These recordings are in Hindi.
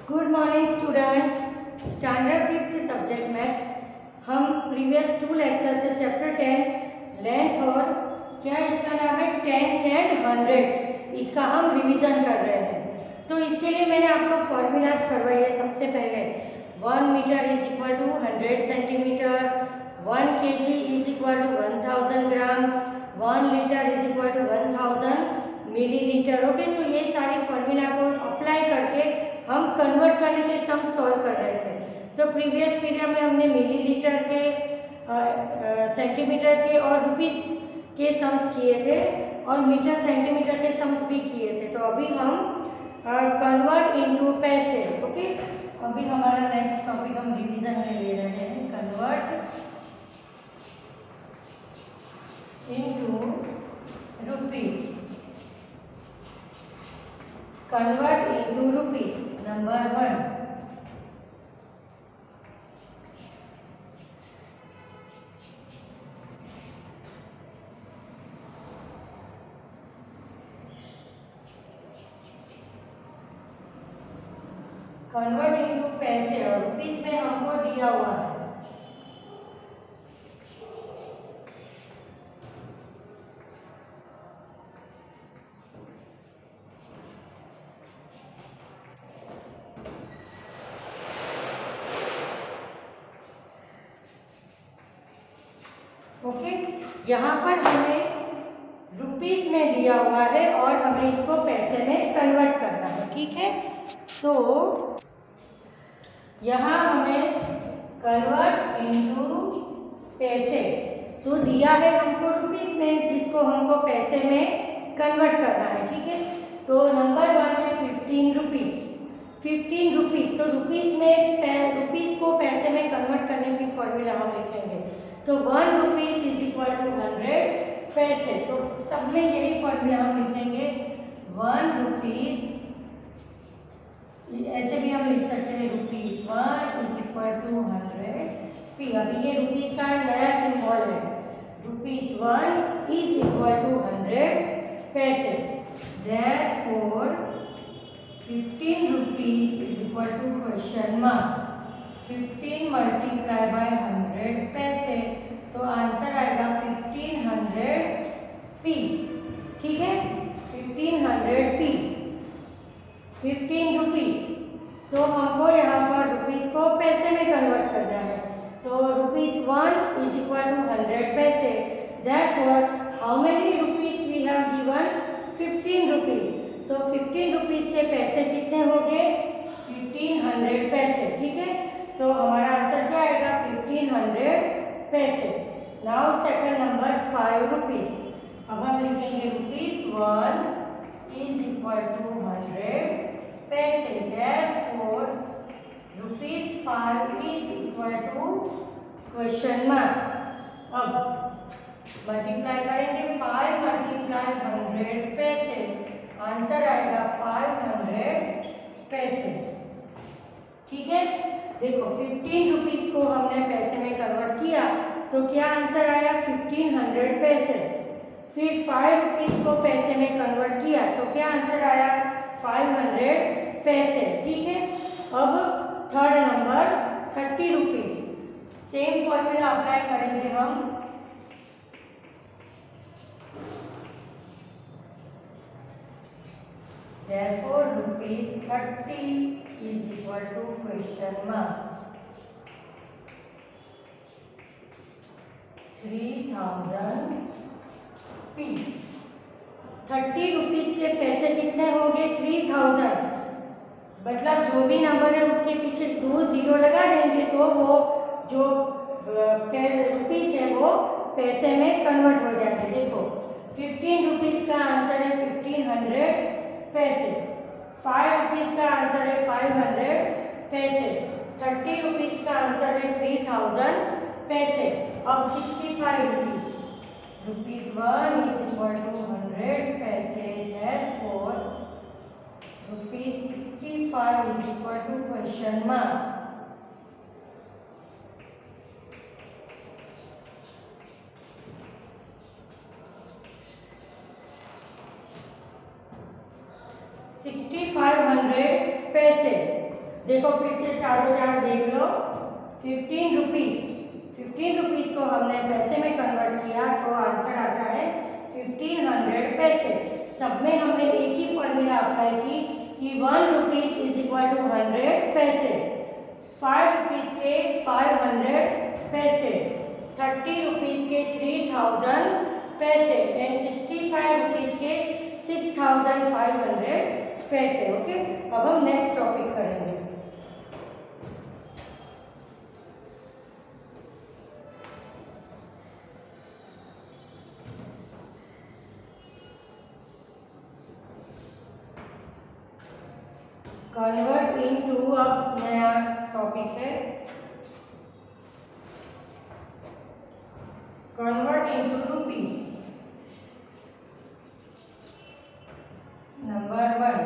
Good morning students. Standard 5th subject maths हम प्रीवियस 2 लेक्चर से चैप्टर 10 लेंथ और क्या इसका नाम है 10th एंड 100 इसका हम रिवीजन कर रहे हैं। तो इसके लिए मैंने आपको फॉर्मूलाज करवाई है। सबसे पहले 1 metre is equal to 100 centimetre, 1 kg is equal to 1000 gram, 1 litre is equal to 1000 millilitre. Okay, तो ये सारी फॉर्मूला को अप्लाई करके हम कन्वर्ट करने के सम सॉल्व कर रहे थे। तो प्रीवियस पीरियड में हमने मिलीलीटर के, सेंटीमीटर के और रुपीस के सम्स किए थे और मीटर सेंटीमीटर के सम्स भी किए थे। तो अभी हम कन्वर्ट इनटू पैसे। ओके, अभी हमारा नेक्स्ट टॉपिक हम रिवीजन में ले रहे हैं, convert into rupees. Convert into rupees. Number 1, convert into पैसे और रुपीस में हमको दिया हुआ है ओके। यहाँ पर हमें रुपीस में दिया हुआ है और हमें इसको पैसे में कन्वर्ट करना है। ठीक है, तो यहाँ हमें कन्वर्ट इनटू पैसे तो दिया है हमको रुपीस में, जिसको हमको पैसे में कन्वर्ट करना है। ठीक है, तो नंबर 1 है 15 रुपीस। 15 रुपीस, तो रुपीस में रुपीस को पैसे में कन्वर्ट करने की फॉर्मूला हम लिखेंगे। तो 1 रुपीस इज इक्वल टू 100 पैसे। तो सब में यही फॉर्मूला हम लिखेंगे, 1 रुपीस, ऐसे भी हम लिख सकते हैं rupees 1 is equal to 100 p. अभी ये रुपीस का नया सिंबल है, रुपीस 1 इज इक्वल टू 100 पैसे। Therefore 15 rupees is equal to question mark 15 multiply by 100 पैसे। तो आंसर आएगा 1500 पी। ठीक है, 1500 पी, 15 रुपीस। तो हमको यहाँ पर रुपीस को पैसे में कन्वर्ट करना है। तो रुपीस 1 इज इक्वल टू 100 पैसे। Therefore how many rupees we have given? 15 rupees. तो 15 रुपीस के पैसे कितने हो गए? 1500 पैसे। ठीक है, तो हमारा आंसर क्या आएगा? 1500 पैसे। Now second number 5 rupees. अब हम लिखेंगे रुपीस 1 इज इक्वल टू 100 पैसे। Therefore rupees 5 is equal to question mark. अब मल्टीप्लाई करेंगे, 5 मल्टीप्लाई 100 पैसे, आंसर आएगा 500 पैसे। ठीक है, देखो 15 रुपीस को हमने पैसे में कन्वर्ट किया तो क्या आंसर आया? 1500 पैसे। फिर 5 रुपीस को पैसे में कन्वर्ट किया तो क्या आंसर आया? 500 पैसे। ठीक है, अब third number 30 rupees. Same formula apply करेंगे हम। Therefore rupees 30 is equal to question mark 3000 P। 30 rupees के पैसे कितने हो गए? 3000। मतलब जो भी नंबर है उसके पीछे 2 जीरो लगा देंगे तो वो जो रुपीस है वो पैसे में कन्वर्ट हो जाएंगे। देखो 15 रुपीस का आंसर है 1500 पैसे, 5 रुपीस का आंसर है 500 पैसे, 30 रुपीस का आंसर है 3000 पैसे। अब 65 rupees, rupees 1 is equal to 100 पैसे। Therefore rupees 65 is equal to question mark 6500 पैसे। देखो फिर से चारों चार देख लो। 15 रुपीज़, 15 रुपीज़ को हमने पैसे में कन्वर्ट किया तो आंसर आता है 1500 पैसे। सब में हमने एक ही फॉर्मूला अप्लाई की कि 1 रुपीज़ इज इक्वल टू 100 पैसे, 5 रुपीज़ के 500 पैसे, 30 रुपीज़ के 3000 पैसे एंड 65 रुपीज़ के 6500 पैसे। ओके, अब हम नेक्स्ट टॉपिक करेंगे। कन्वर्ट इनटू, अब नया टॉपिक है कन्वर्ट इनटू रुपीस। नंबर 1,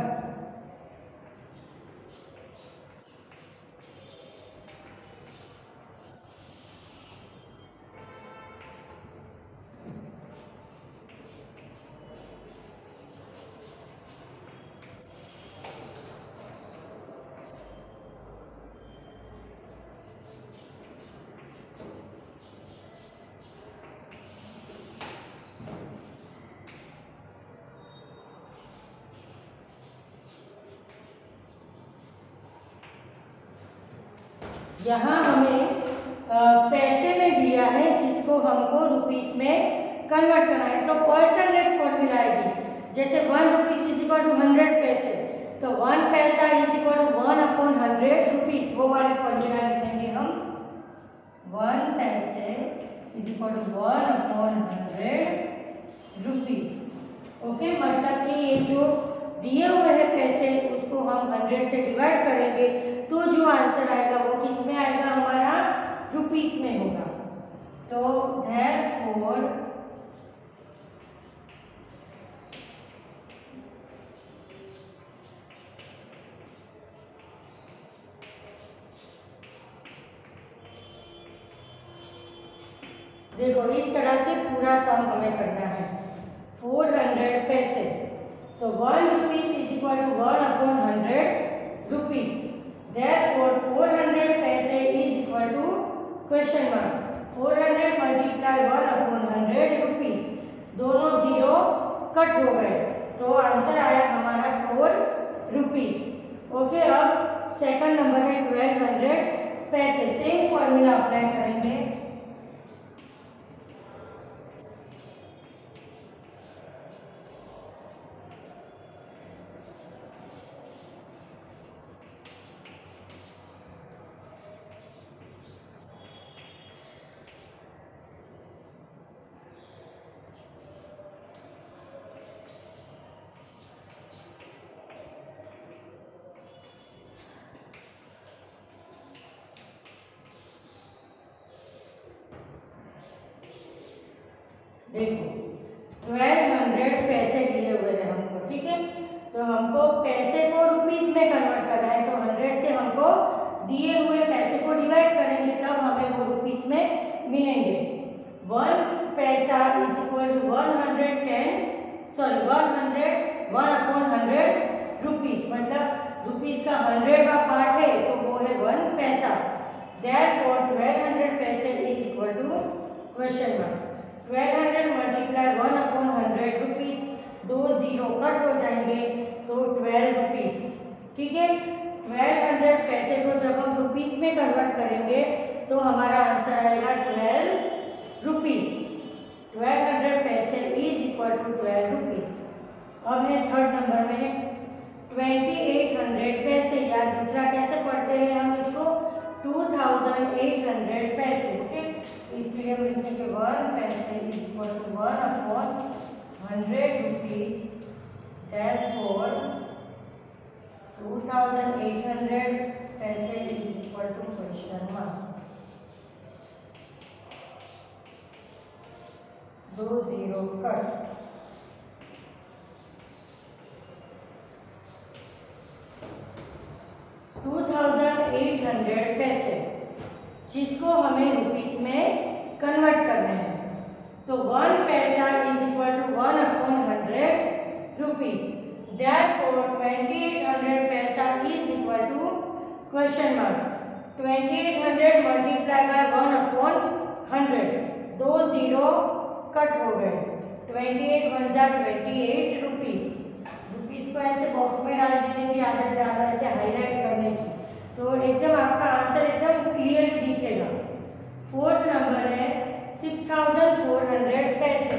यहाँ हमें पैसे में दिया है जिसको हमको रुपीस में कन्वर्ट करना है, तो ऑल्टरनेट फॉर्मूला आएगी। जैसे 1 रुपीस इज इक्वल टू 100 पैसे, तो 1 पैसा इज इक्वल टू 1/100 रुपीस, वो वाली फॉर्मूला लिखेंगे हम। 1 पैसे is equal to 1/100 rupees. Okay, मतलब कि ये जो दिए हुए हैं पैसे उसको हम 100 से डिवाइड करेंगे तो जो आंसर आएगा वो किस में आएगा, हमारा रुपीस में होगा। तो therefore देखो इस तरह से पूरा सम हमें करना है। 400 पैसे, तो 1 rupees is equal to 1/100 rupees. Therefore 400 पैसे is equal to question mark 400 multiply 1/100 rupees, दोनों जीरो कट हो गए तो आंसर आया हमारा 4 रुपीस। ओके, अब सेकंड नंबर है 1200 पैसे। सेम फॉर्मूला अप्लाई करेंगे। देखो 1200 पैसे दिए हुए हैं हमको, ठीक है, तो हमको पैसे को रुपीस में कन्वर्ट करना है, तो 100 से हमको दिए हुए पैसे को डिवाइड करेंगे तब हमें वो रुपीस में मिलेंगे। 1 पैसा इज इक्वल टू 1/100 रुपीस, मतलब रुपीस का 100वां पार्ट है तो वो है 1 पैसा। Therefore 1200 पैसे is equal to question mark 1200 multiply 1/100 rupees, दो जीरो कट हो जाएंगे तो 12 रुपीस, ठीक है। 1200 पैसे को जब हम रुपीस में कन्वर्ट करेंगे तो हमारा आंसर आएगा 12 रुपीस। 1200 पैसे इज इक्वल टू 12 रुपीस। अब है थर्ड नंबर में 2800 पैसे, या दूसरा कैसे पढ़ते हैं हम इसको 2800 पैसे। ओके, इसलिए हम लिखेंगे 1 पैसे is equal to 1/100 rupees. Therefore 2800 पैसे is equal to question mark, दो जीरो कट। $2800 पैसे जिसको हमें रुपीस में कन्वर्ट करना है, तो 1 पैसा is equal to 1/100 rupees. Therefore 2800 पैसा is equal to question mark. 2800 multiply by 1/100, 2 zero cut हो गए। 28 1 जा 28 रुपीस। रुपीस को ऐसे बॉक्स में डाल देने की आदत डाला, ऐसे हाईलाइट करने की, तो एकदम आपका आंसर एकदम क्लियरली दिखेगा। फोर्थ नंबर है 6400 पैसे।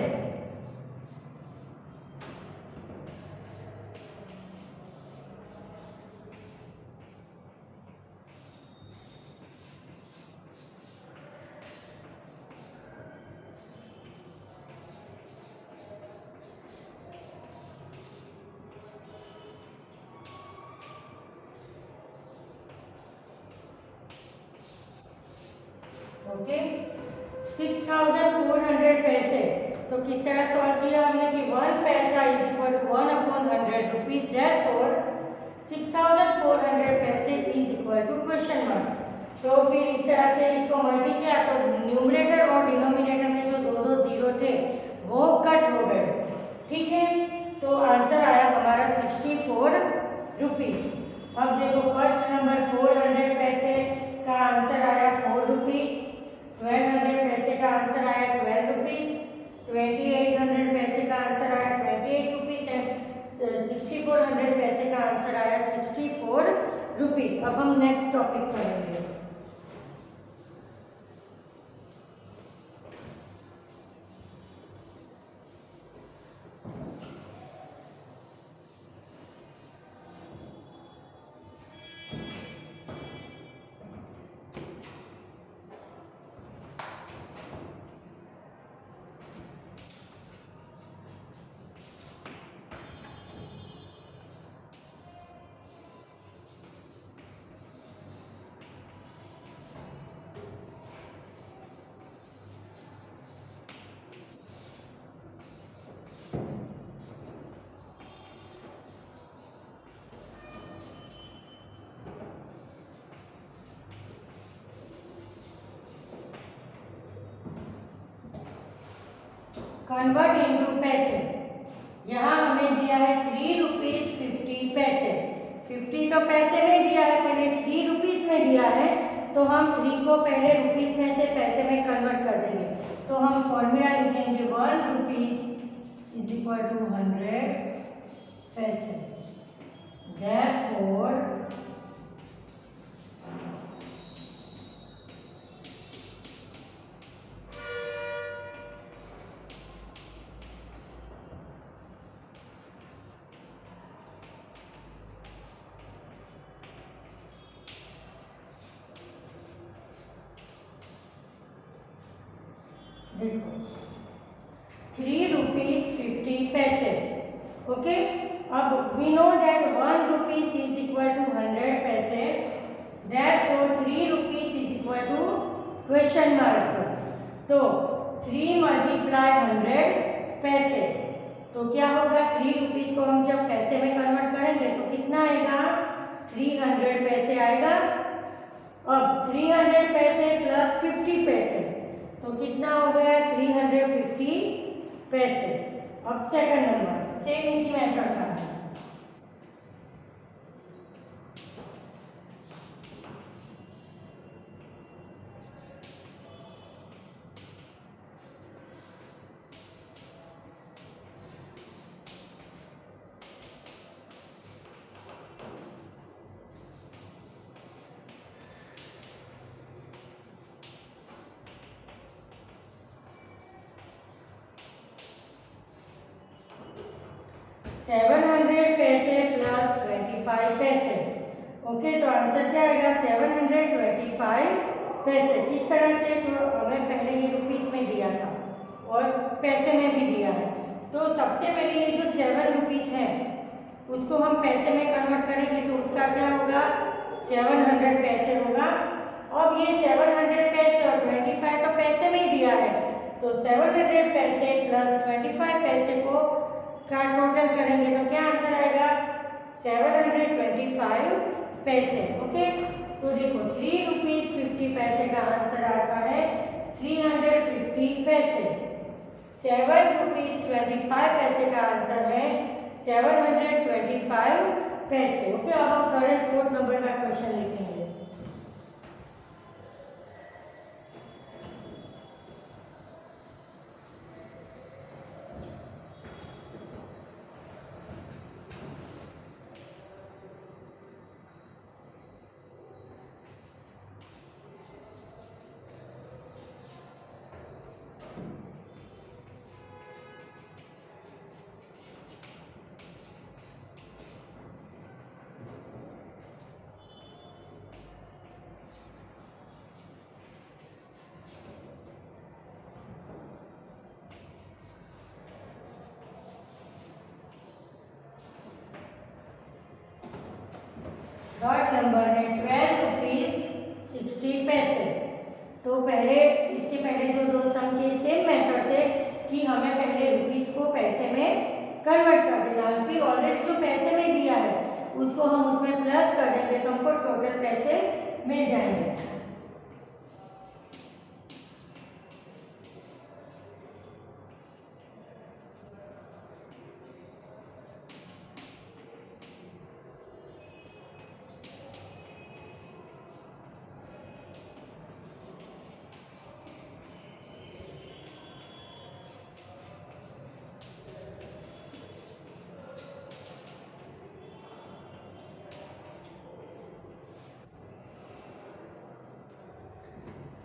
ओके, 6400 पैसे। तो किस तरह सॉल्व किया हमने कि 1 पैसा is equal to 1/100 rupees, therefore 6400 पैसे is equal to question mark. तो फिर इस तरह से इसको मल्टी किया तो न्यूमरेटर और डिनोमिनेटर में जो दो जीरो थे वो कट हो गए। ठीक है, तो आंसर आया हमारा 64 रुपीज। अब देखो फर्स्ट नंबर 400 पैसे का आंसर आया 4 रुपीज। 1200 पैसे का आंसर आया 12 रुपीज। 2800 पैसे का आंसर आया 28 रुपीज है। 6400 पैसे का आंसर आया 64 रुपीज। अब हम नेक्स्ट टॉपिक पढ़ेंगे। कन्वर्ट इनटू पैसे। यहाँ हमें दिया है 3 रुपीज 50 पैसे। 50 तो पैसे में दिया है, पहले 3 रुपीज में दिया है, तो हम 3 को पहले रुपीज में से पैसे में कन्वर्ट कर देंगे। तो हम फॉर्मूला लिखेंगे 1 रुपीज इज इक्वल टू 100 पैसे। देयरफॉर देखो 3 रुपीज 50 पैसे। ओके, अब we know that 1 rupees is equal to 100 पैसे, therefore 3 rupees is equal to question mark. तो 3 मल्टीप्लाई 100 पैसे, तो क्या होगा 3 रुपीज को हम जब पैसे में कन्वर्ट करेंगे तो कितना आएगा 300 पैसे आएगा। अब 300 पैसे प्लस 50 पैसे तो कितना हो गया 350 पैसे। अब सेकंड नंबर सेम इसी मेथड का है। सेवन 700 पैसे प्लस 25 पैसे। ओके, तो आंसर क्या आएगा 725 पैसे। किस तरह से, तो हमें पहले ये रुपीस में दिया था और पैसे में भी दिया है, तो सबसे पहले ये जो 7 रुपीस है उसको हम पैसे में कन्वर्ट करेंगे तो उसका क्या होगा 700 पैसे होगा। अब ये 700 पैसे और 25 तो पैसे में ही दिया है, तो 700 पैसे प्लस 25 पैसे को का टोटल करेंगे तो क्या आंसर आएगा 725 पैसे। ओके, तो देखो 3 रुपीज 50 पैसे का आंसर आता है 350 पैसे। 7 रुपीज 25 पैसे का आंसर है 725 पैसे। ओके, अब हम थर्ड एंड फोर्थ नंबर का क्वेश्चन लिखेंगे। थर्ड नंबर है 12 रुपीज़ 60 पैसे। तो पहले इसके पहले जो दो सम के सेम मेथड से कि हमें पहले रुपीज़ को पैसे में कन्वर्ट कर देना है, फिर ऑलरेडी जो पैसे में दिया है उसको हम उसमें प्लस कर देंगे तो हमको टोटल पैसे मिल जाएंगे।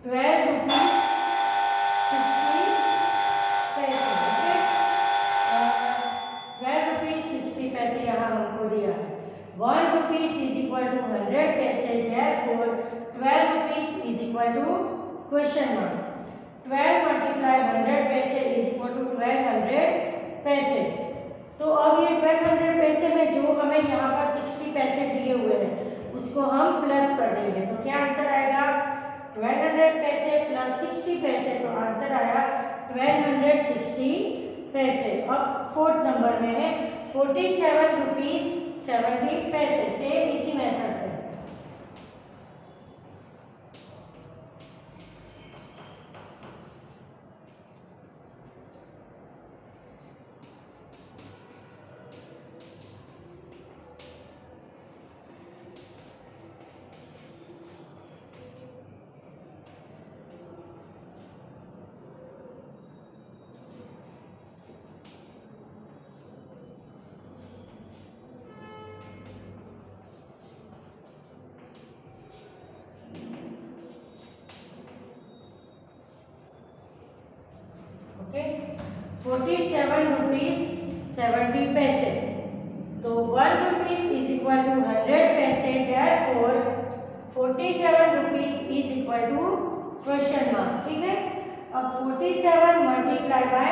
₹12 ₹60 पैसे यहाँ हमको दिया है। ₹1 इज इक्वल टू 100 पैसे, therefore 12 rupees is equal to question mark 12 multiply 100 पैसे इज इक्वल टू 1200 पैसे। तो अब ये 1200 पैसे में जो हमें यहाँ पर 60 पैसे दिए हुए हैं उसको हम प्लस कर देंगे तो क्या आंसर आएगा 1200 पैसे प्लस 60 पैसे, तो आंसर आया 1260 पैसे। अब फोर्थ नंबर में है 47 रुपीज़ 70 पैसे, सेम इसी मेथड से। ओके 47 रुपीज़ 70 पैसे, तो 1 रुपीज़ इज इक्वल टू 100 पैसे, therefore 47 rupees is equal to question mark. ठीक है, अब 47 मल्टीप्लाई बाय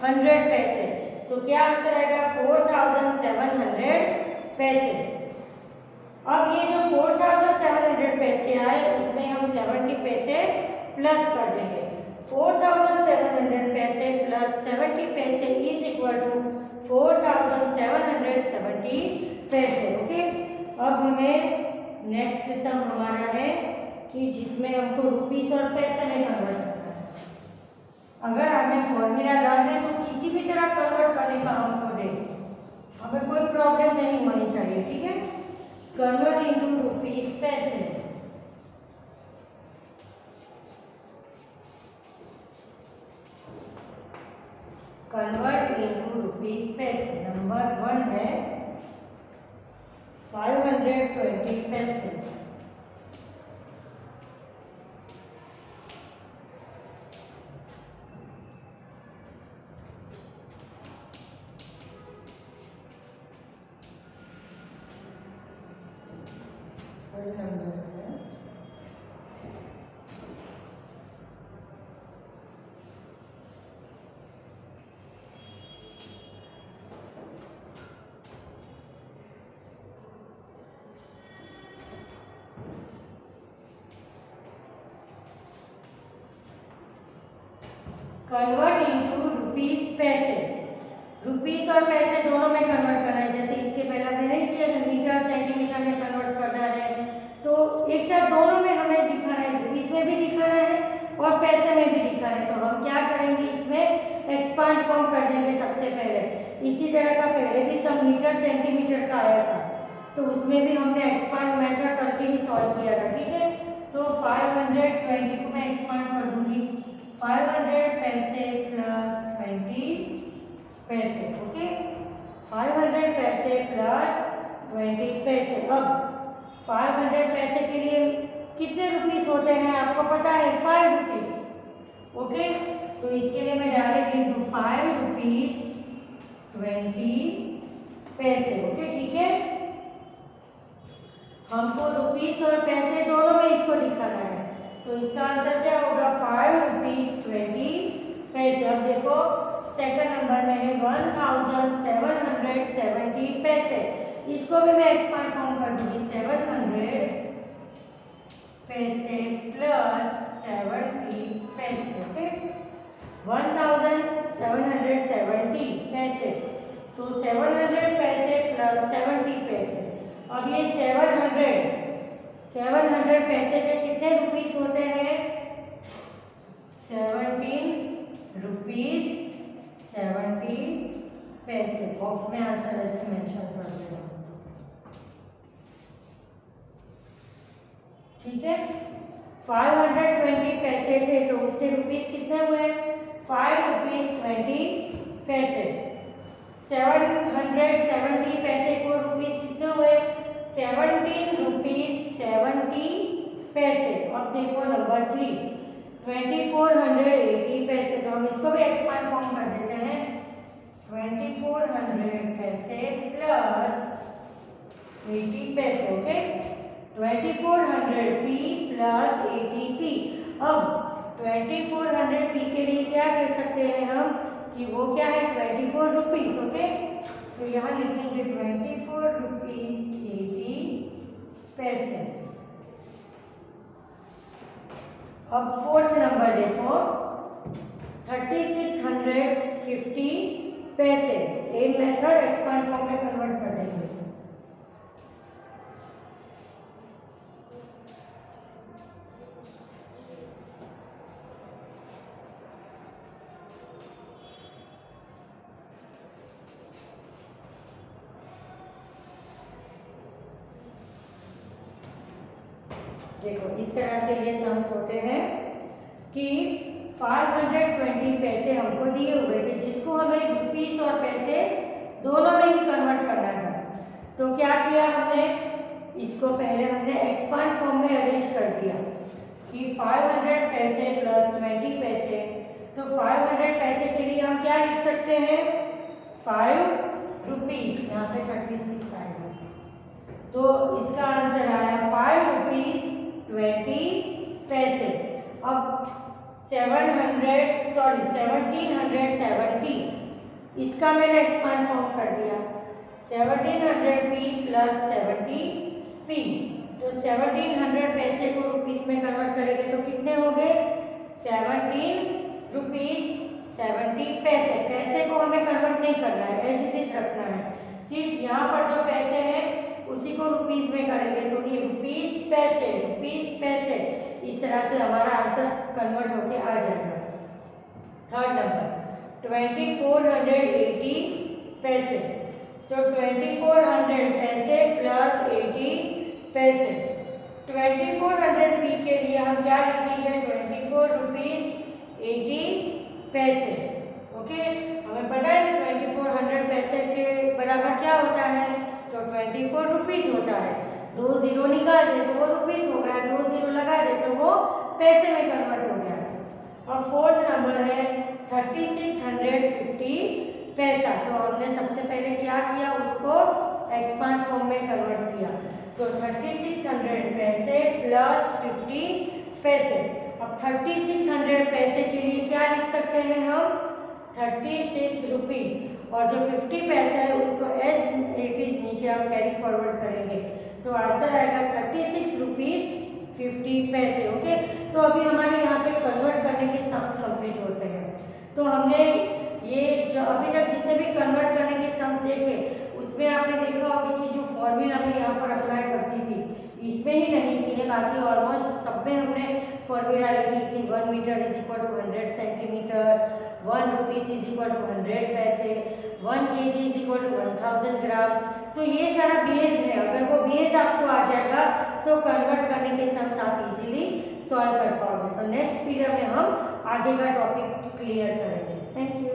100 पैसे, तो क्या आंसर आएगा 4700 पैसे। अब ये जो 4700 पैसे आए उसमें हम 70 पैसे प्लस कर देंगे। 4700 पैसे प्लस 70 पैसे इज इक्वल टू 4770 पैसे। ओके, अब हमें नेक्स्ट सम हमारा है कि जिसमें हमको रुपीस और पैसे में कन्वर्ट करना है। अगर हमें फॉर्मूला लर्न है तो किसी भी तरह कन्वर्ट करने का हमको दे, हमें कोई प्रॉब्लम नहीं होनी चाहिए। ठीक है, कन्वर्ट इनटू रुपीस पैसे। कन्वर्ट इनटू रुपीस पैसे। नंबर 1 है 520 पैसे। नंबर है कन्वर्ट इनटू रुपीस पैसे। रुपीस और पैसे दोनों में कन्वर्ट करना है, जैसे इसके पहले आपने नहीं किया मीटर सेंटीमीटर में कन्वर्ट करना है, तो एक साथ दोनों में हमें दिखाना है, रुपीस में भी दिखाना है और पैसे में भी दिखाना है। तो हम क्या करेंगे, इसमें एक्सपांड फॉर्म कर देंगे सबसे पहले। इसी तरह का पहले भी सब मीटर सेंटीमीटर का आया था, तो उसमें भी हमने एक्सपांड मेथड करके ही सॉल्व किया था। ठीक है, तो 520 को मैं एक्सपांड कर दूंगी, 500 पैसे प्लस 20 पैसे। ओके, 500 पैसे प्लस 20 पैसे। अब 500 पैसे के लिए कितने रुपीस होते हैं आपको पता है, 5 रुपीस। ओके, तो इसके लिए मैं डायरेक्ट लिख दूँ 5 रुपीस 20 पैसे। ओके, ठीक है, हमको रुपीस और पैसे दोनों में इसको दिखाना है, तो इसका आंसर क्या होगा 5 रुपीस 20 पैसे। अब देखो सेकंड नंबर में है 1770 पैसे, इसको भी मैं एक्सपांड फॉर्म कर दूंगी 700 1770 पैसे, तो 700 पैसे प्लस 70 पैसे। अब ये 700 पैसे के कितने रुपीस होते हैं? 17 रुपीस 70 पैसे। बॉक्स में आंसर ऐसे मेंशन कर देना, ठीक है। 520 पैसे थे तो उसके रुपीस कितने हुए? 5 रुपीस 20 पैसे। 770 पैसे को रुपीस कितने हुए? 17 रुपीस 70 पैसे। अब देखो नंबर 3, 2480 पैसे, तो हम इसको भी एक्सपांड फॉर्म कर देते हैं। 2400 पैसे प्लस 80 पैसे, ओके। 2400p plus 80p। अब 2400p के लिए क्या कह सकते हैं हम कि वो क्या है? 24 रुपीस, ओके। तो यहाँ लिखेंगे 24 रुपीस 80 पैसे। अब फोर्थ नंबर देखो, 3650 पैसे। सेम मेथड एक्सपांड फॉर्म में कन्वर्ट कर देंगे। देखो इस तरह से ये सम्स होते हैं कि 520 पैसे हमको दिए हुए थे, जिसको हमें रुपीस और पैसे दोनों में ही कन्वर्ट करना था। तो क्या किया हमने? इसको पहले हमने एक्सपांड फॉर्म में अरेंज कर दिया कि 500 पैसे प्लस 20 पैसे। तो 500 पैसे के लिए हम क्या लिख सकते हैं? 5 रुपीस, यहाँ पे 36 आएगा, तो इसका आंसर आया 5 रुपीस 20 पैसे। अब 1770, इसका मैंने एक्सपांड फॉर्म कर दिया, 1700p प्लस 70p। तो 1700 पैसे को रुपीस में कन्वर्ट करेंगे तो कितने हो गए? 17 रुपीस 70 पैसे। पैसे को हमें कन्वर्ट नहीं करना है, एज इट इज रखना है। सिर्फ यहाँ पर जो पैसे हैं उसी को रुपीस में करेंगे, तो ये रुपीस पैसे, इस तरह से हमारा आंसर कन्वर्ट होके आ जाएगा। थर्ड नंबर 2480 पैसे, तो 2400 पैसे प्लस 80 पैसे। 2400p के लिए हम क्या लिखेंगे? 24 रुपीस 80 पैसे, ओके। हमें पता है 2400 पैसे के बराबर क्या होता है? तो 24 रुपीस होता है। 2 जीरो निकाल दे तो वो रुपीस हो गया, 2 जीरो लगा दे तो वो पैसे में कन्वर्ट हो गया। और फोर्थ नंबर है 3650 पैसा। तो हमने सबसे पहले क्या किया? उसको एक्सपांड फॉर्म में कन्वर्ट किया। तो 3600 पैसे प्लस 50 पैसे। अब 3600 पैसे के लिए क्या लिख सकते हैं हम? 36 रुपीस, और जो 50 पैसा है उसको एज इट इज नीचे आप कैरी फॉरवर्ड करेंगे, तो आंसर आएगा 36 रुपीस 50 पैसे, ओके। तो अभी हमारे यहाँ पे कन्वर्ट करने के सम्स कंप्लीट होते हैं। तो हमने ये जो अभी तक जितने भी कन्वर्ट करने के सम्स देखे, उसमें आपने देखा होगा कि जो फॉर्मूला मैं यहाँ पर अप्लाई करती थी इसमें ही नहीं की है, बाकी ऑलमोस्ट सब में हमने फॉर्मूला लिखी थी। 1 metre is equal to 100 centimetre, 1 rupees is equal to 100 पैसे, 1 kg is equal to 1000 gram. तो ये सारा बेस है, अगर वो बेस आपको आ जाएगा तो कन्वर्ट करने के सम्स आप इजीली सॉल्व कर पाओगे। तो नेक्स्ट पीरियड में हम आगे का टॉपिक क्लियर करेंगे। Thank you.